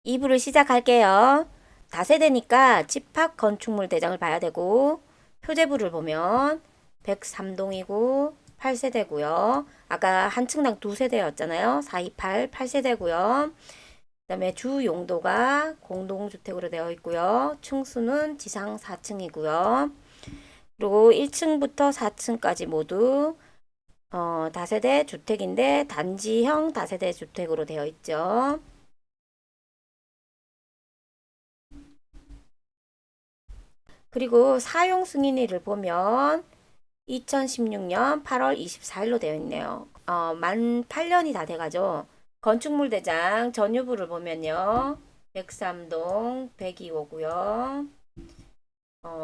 2부를 시작할게요. 다세대니까 집합 건축물 대장을 봐야 되고, 표제부를 보면 103동이고 8세대고요. 아까 한 층당 2세대였잖아요. 428, 8세대고요. 그 다음에 주 용도가 공동주택으로 되어 있고요. 층수는 지상 4층이고요. 그리고 1층부터 4층까지 모두 다세대 주택인데 단지형 다세대 주택으로 되어 있죠. 그리고 사용 승인일을 보면 2016년 8월 24일로 되어 있네요. 만 8년이 다 돼가죠. 건축물 대장 전유부를 보면요. 103동 102호고요.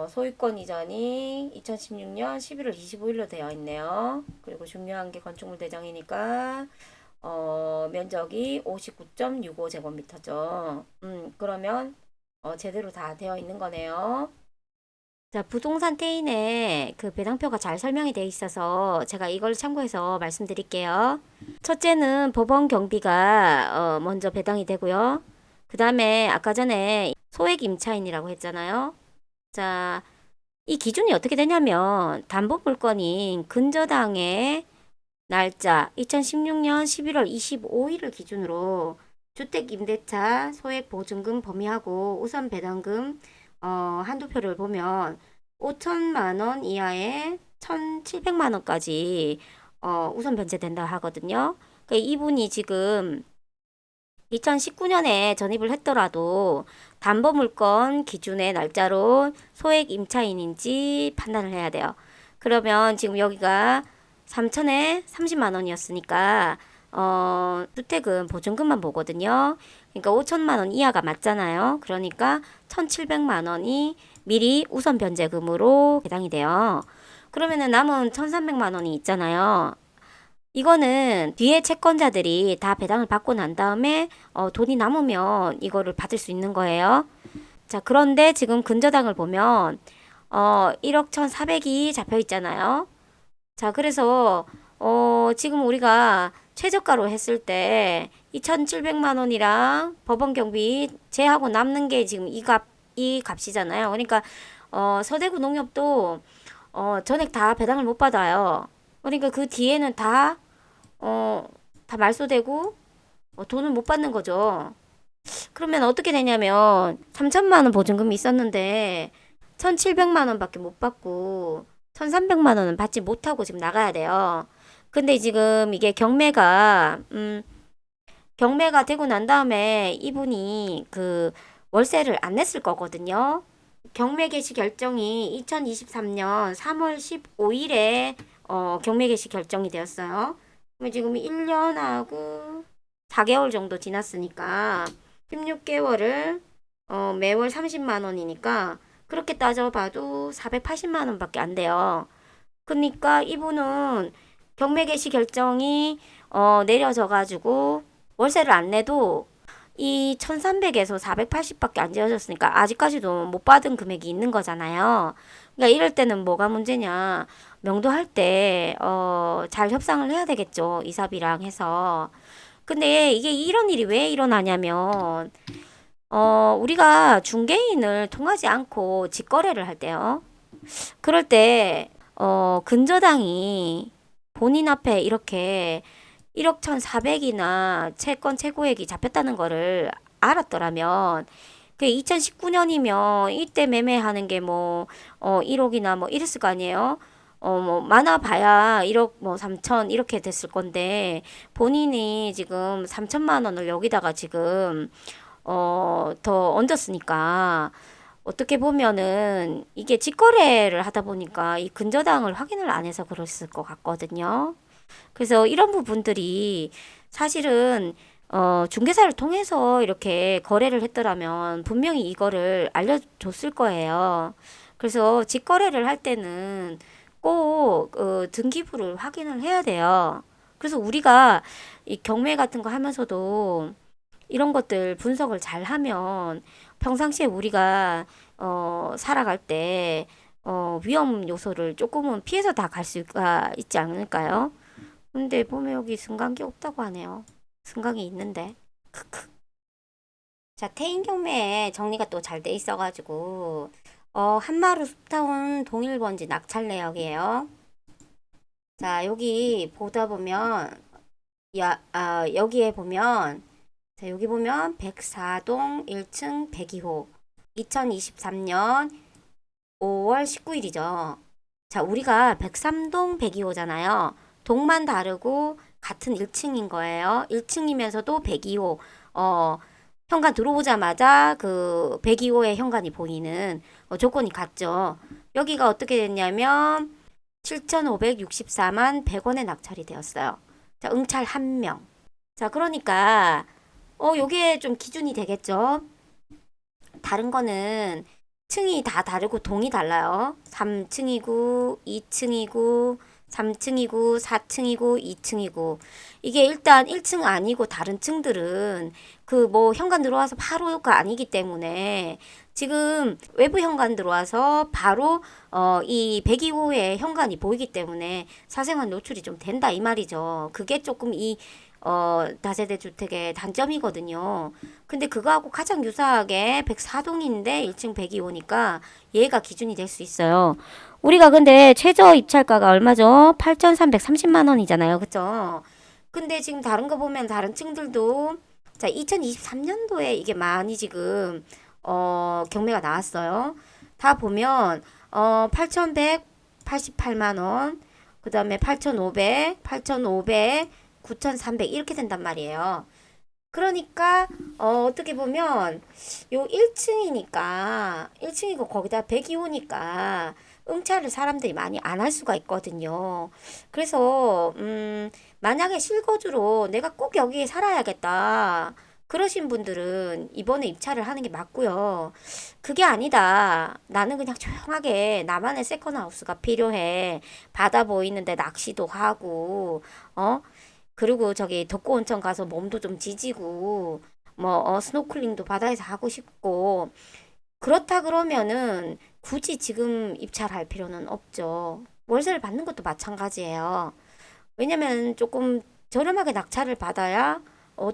소유권 이전이 2016년 11월 25일로 되어 있네요. 그리고 중요한 게 건축물 대장이니까 면적이 59.65제곱미터죠. 그러면 제대로 다 되어 있는 거네요. 자, 부동산 태인에 그 배당표가 잘 설명이 되어 있어서 제가 이걸 참고해서 말씀드릴게요. 첫째는 법원 경비가 먼저 배당이 되고요. 그 다음에 아까 전에 소액 임차인이라고 했잖아요. 자, 이 기준이 어떻게 되냐면 담보물건인 근저당의 날짜 2016년 11월 25일을 기준으로 주택임대차 소액 보증금 범위하고 우선 배당금 한두 표를 보면 5천만 원 이하에 1,700만 원까지 우선 변제된다 하거든요. 그러니까 이분이 지금 2019년에 전입을 했더라도 담보물건 기준의 날짜로 소액 임차인인지 판단을 해야 돼요. 그러면 지금 여기가 3천에 30만 원이었으니까 주택은 보증금만 보거든요. 그러니까 5천만 원 이하가 맞잖아요. 그러니까 1,700만 원이 미리 우선 변제금으로 해당이 돼요. 그러면은 남은 1,300만 원이 있잖아요. 이거는 뒤에 채권자들이 다 배당을 받고 난 다음에 돈이 남으면 이거를 받을 수 있는 거예요. 자, 그런데 지금 근저당을 보면 1억 1,400이 잡혀 있잖아요. 자, 그래서 지금 우리가 최저가로 했을 때 2,700만 원이랑 법원 경비 제하고 남는 게 지금 이 값이잖아요. 그러니까 서대구 농협도 전액 다 배당을 못 받아요. 그러니까 그 뒤에는 다 말소되고 돈을 못 받는 거죠. 그러면 어떻게 되냐면 3천만 원 보증금이 있었는데 1,700만 원밖에 못 받고 1,300만 원은 받지 못하고 지금 나가야 돼요. 근데 지금 이게 경매가 되고 난 다음에 이분이 그 월세를 안 냈을 거거든요. 경매 개시 결정이 2023년 3월 15일에 경매 개시 결정이 되었어요. 그러면 지금 1년하고 4개월 정도 지났으니까 16개월을 매월 30만 원이니까 그렇게 따져봐도 480만 원밖에 안 돼요. 그러니까 이분은 경매 개시 결정이 내려져 가지고 월세를 안 내도 이 1300에서 480밖에 안 지어졌으니까 아직까지도 못 받은 금액이 있는 거잖아요. 그러니까 이럴 때는 뭐가 문제냐. 명도할 때 잘 협상을 해야 되겠죠. 이사비랑 해서. 근데 이게 이런 일이 왜 일어나냐면 우리가 중개인을 통하지 않고 직거래를 할 때요. 그럴 때 근저당이 본인 앞에 이렇게 1억 1,400이나 채권 최고액이 잡혔다는 거를 알았더라면 그 2019년이면 이때 매매하는 게 뭐 1억이나 뭐 이랬을 거 아니에요. 뭐 많아봐야 1억 뭐 3천 이렇게 됐을 건데 본인이 지금 3천만 원을 여기다가 지금 더 얹었으니까 어떻게 보면은 이게 직거래를 하다 보니까 이 근저당을 확인을 안 해서 그랬을 것 같거든요. 그래서 이런 부분들이 사실은 중개사를 통해서 이렇게 거래를 했더라면 분명히 이거를 알려줬을 거예요. 그래서 직거래를 할 때는 꼭 등기부를 확인을 해야 돼요. 그래서 우리가 이 경매 같은 거 하면서도 이런 것들 분석을 잘 하면 평상시에 우리가 살아갈 때 위험 요소를 조금은 피해서 다 갈 수가 있지 않을까요? 근데 보면 여기 승강기 없다고 하네요. 승강이 있는데. 크크. 자, 태인 경매에 정리가 또 잘 돼 있어가지고 한마루 숲타운 동일번지 낙찰 내역이에요. 자, 여기 보다 보면 여기에 보면 자, 여기 보면 104동 1층 102호 2023년 5월 19일이죠. 자, 우리가 103동 102호잖아요. 동만 다르고 같은 1층인 거예요. 1층이면서도 102호. 현관 들어오자마자 그 102호의 현관이 보이는 조건이 같죠. 여기가 어떻게 됐냐면 7,564만 100원에 낙찰이 되었어요. 자, 응찰 1명. 자, 그러니까 요게 좀 기준이 되겠죠. 다른 거는 층이 다 다르고 동이 달라요. 3층이고 2층이고 3층이고 4층이고 2층이고 이게 일단 1층 아니고 다른 층들은 그 뭐 현관 들어와서 바로가 아니기 때문에 지금 외부 현관 들어와서 바로 이 102호의 현관이 보이기 때문에 사생활 노출이 좀 된다 이 말이죠. 그게 조금 이 다세대 주택의 단점이거든요. 근데 그거하고 가장 유사하게 104동인데 1층 102호니까 얘가 기준이 될 수 있어요. 우리가 근데 최저 입찰가가 얼마죠? 8,330만 원이잖아요. 그쵸? 근데 지금 다른 거 보면 다른 층들도 자, 2023년도에 이게 많이 지금 경매가 나왔어요. 다 보면 8,188만 원, 그다음에 8,500, 8,500, 9,300 이렇게 된단 말이에요. 그러니까 어떻게 보면 요 1층이니까 1층이고 거기다 102호니까 응찰을 사람들이 많이 안 할 수가 있거든요. 그래서 만약에 실거주로 내가 꼭 여기에 살아야겠다. 그러신 분들은 이번에 입찰을 하는 게 맞고요. 그게 아니다. 나는 그냥 조용하게 나만의 세컨하우스가 필요해. 바다 보이는데 낚시도 하고, 그리고 저기 덕구 온천 가서 몸도 좀 지지고 뭐 스노클링도 바다에서 하고 싶고 그렇다 그러면은 굳이 지금 입찰할 필요는 없죠. 월세를 받는 것도 마찬가지예요. 왜냐면 조금 저렴하게 낙찰을 받아야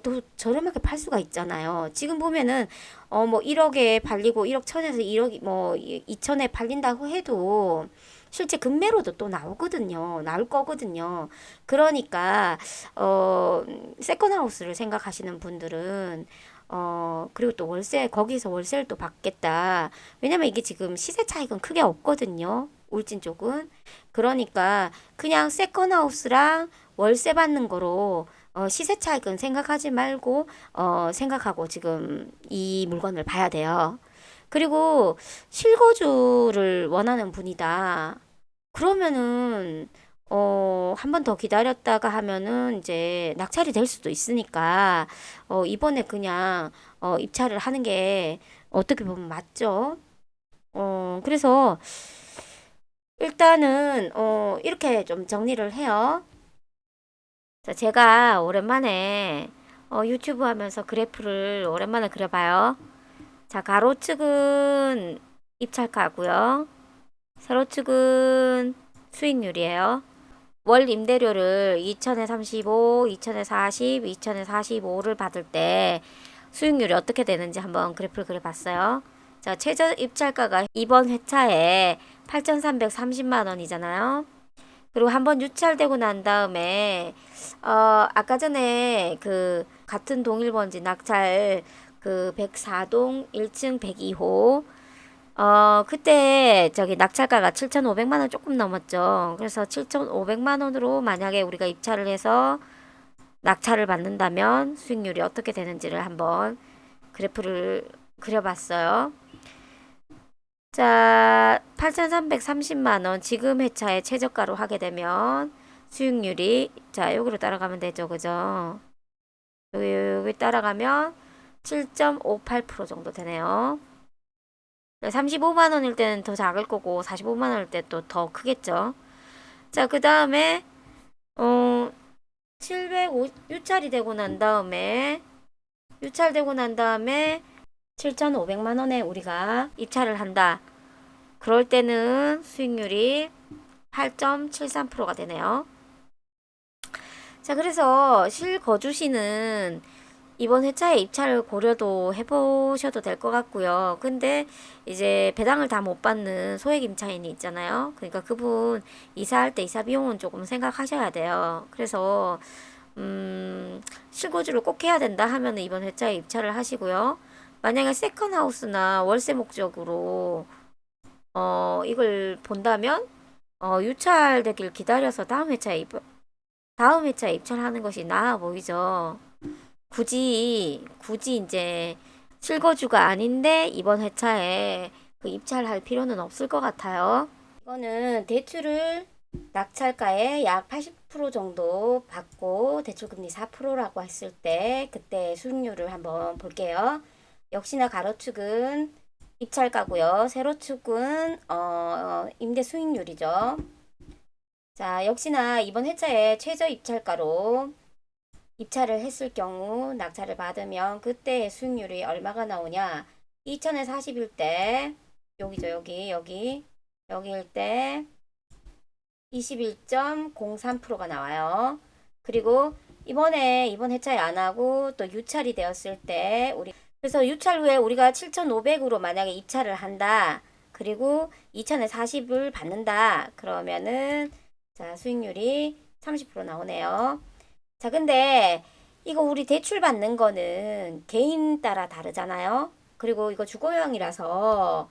또 저렴하게 팔 수가 있잖아요. 지금 보면은 뭐 1억에 팔리고 1억 천에서 1억 뭐 2천에 팔린다고 해도 실제 금매로도 또 나오거든요. 나올 거거든요. 그러니까 세컨하우스를 생각하시는 분들은 그리고 또 월세 거기서 월세를 또 받겠다. 왜냐면 이게 지금 시세 차익은 크게 없거든요. 울진 쪽은. 그러니까 그냥 세컨하우스랑 월세 받는 거로 시세 차익은 생각하지 말고 생각하고 지금 이 물건을 봐야 돼요. 그리고 실거주를 원하는 분이다. 그러면은 한 번 더 기다렸다가 하면은 이제 낙찰이 될 수도 있으니까 이번에 그냥 입찰을 하는 게 어떻게 보면 맞죠. 그래서 일단은 이렇게 좀 정리를 해요. 자, 제가 오랜만에 유튜브 하면서 그래프를 오랜만에 그려봐요. 자, 가로축은 입찰가고요. 세로축은 수익률이에요. 월 임대료를 2천에 35, 2천에 40, 2천에 45를 받을 때 수익률이 어떻게 되는지 한번 그래프를 그려봤어요. 자, 최저 입찰가가 이번 회차에 8,330만 원이잖아요. 그리고 한번 유찰되고 난 다음에 아까 전에 그 같은 동일번지 낙찰 그 104동 1층 102호 그때 저기 낙찰가가 7,500만 원 조금 넘었죠. 그래서 7,500만 원으로 만약에 우리가 입찰을 해서 낙찰을 받는다면 수익률이 어떻게 되는지를 한번 그래프를 그려봤어요. 자, 8,330만 원 지금 회차의 최저가로 하게 되면 수익률이 자, 여기로 따라가면 되죠. 그죠? 여기 따라가면 7.58% 정도 되네요. 35만 원일 때는 더 작을 거고 45만 원일 때 또 더 크겠죠. 자, 그 다음에 705 유찰이 되고 난 다음에 유찰되고 난 다음에 7,500만 원에 우리가 입찰을 한다. 그럴 때는 수익률이 8.73%가 되네요. 자, 그래서 실거주시는 이번 회차에 입찰을 고려도 해보셔도 될 것 같고요. 근데 이제 배당을 다 못 받는 소액 임차인이 있잖아요. 그러니까 그분 이사할 때 이사 비용은 조금 생각하셔야 돼요. 그래서 실거주를 꼭 해야 된다 하면 이번 회차에 입찰을 하시고요. 만약에 세컨하우스나 월세 목적으로 이걸 본다면 유찰되길 기다려서 다음 회차에 입찰하는 것이 나아 보이죠. 굳이 이제 실거주가 아닌데 이번 회차에 그 입찰할 필요는 없을 것 같아요. 이거는 대출을 낙찰가의 약 80% 정도 받고 대출금리 4%라고 했을 때 그때 수익률을 한번 볼게요. 역시나 가로축은 입찰가고요. 세로축은 임대 수익률이죠. 자, 역시나 이번 회차에 최저 입찰가로 입찰을 했을 경우 낙찰을 받으면 그때 수익률이 얼마가 나오냐? 2000에 40일 때 여기죠. 여기일 때 21.03%가 나와요. 그리고 이번 회차에 안 하고 또 유찰이 되었을 때 그래서 유찰 후에 우리가 7,500으로 만약에 입찰을 한다. 그리고 2000에 40을 받는다. 그러면은 자, 수익률이 30% 나오네요. 자, 근데 이거 우리 대출 받는 거는 개인 따라 다르잖아요. 그리고 이거 주거용이라서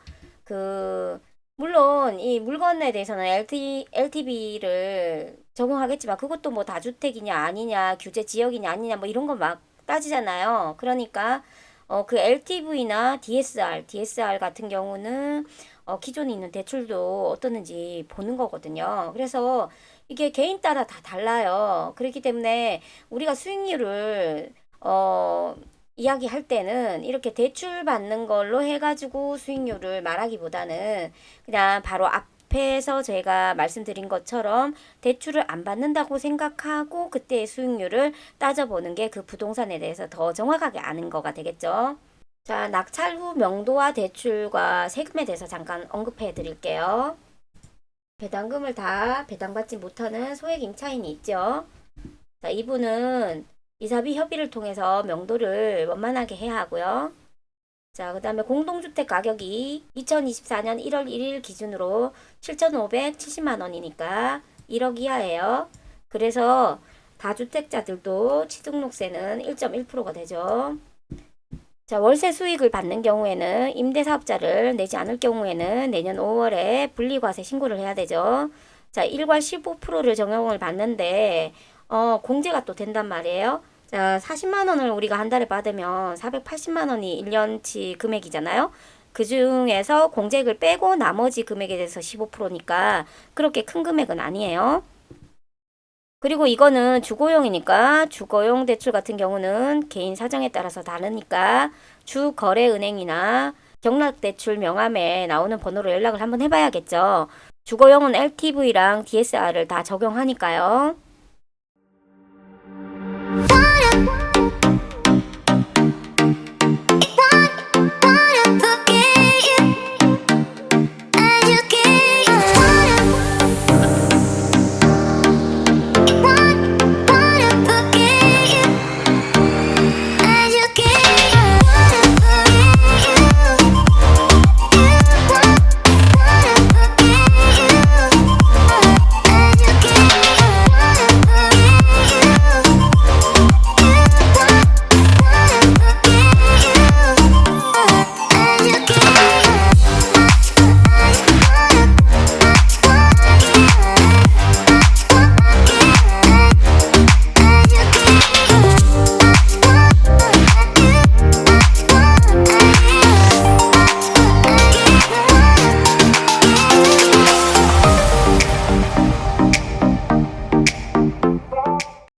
물론 이 물건에 대해서는 LTV를 적용하겠지만 그것도 뭐 다주택이냐 아니냐 규제 지역이냐 아니냐 뭐 이런 거 막 따지잖아요. 그러니까 그 LTV나 DSR 같은 경우는 기존에 있는 대출도 어떻는지 보는 거거든요. 그래서 이게 개인 따라 다 달라요. 그렇기 때문에 우리가 수익률을 이야기할 때는 이렇게 대출 받는 걸로 해가지고 수익률을 말하기보다는 그냥 바로 앞에서 제가 말씀드린 것처럼 대출을 안 받는다고 생각하고 그때의 수익률을 따져보는 게 그 부동산에 대해서 더 정확하게 아는 거가 되겠죠. 자, 낙찰 후 명도와 대출과 세금에 대해서 잠깐 언급해 드릴게요. 배당금을 다 배당받지 못하는 소액 임차인이 있죠. 자, 이분은 이사비 협의를 통해서 명도를 원만하게 해야 하고요. 자, 그 다음에 공동주택 가격이 2024년 1월 1일 기준으로 7,570만 원이니까 1억 이하예요. 그래서 다주택자들도 취등록세는 1.1%가 되죠. 자, 월세 수익을 받는 경우에는 임대사업자를 내지 않을 경우에는 내년 5월에 분리과세 신고를 해야 되죠. 자, 일괄 15%를 적용을 받는데 공제가 또 된단 말이에요. 자, 40만 원을 우리가 한 달에 받으면 480만 원이 1년치 금액이잖아요. 그 중에서 공제액을 빼고 나머지 금액에 대해서 15%니까 그렇게 큰 금액은 아니에요. 그리고 이거는 주거용이니까 주거용 대출 같은 경우는 개인 사정에 따라서 다르니까 주거래은행이나 경락대출 명함에 나오는 번호로 연락을 한번 해봐야겠죠. 주거용은 LTV랑 DSR을 다 적용하니까요.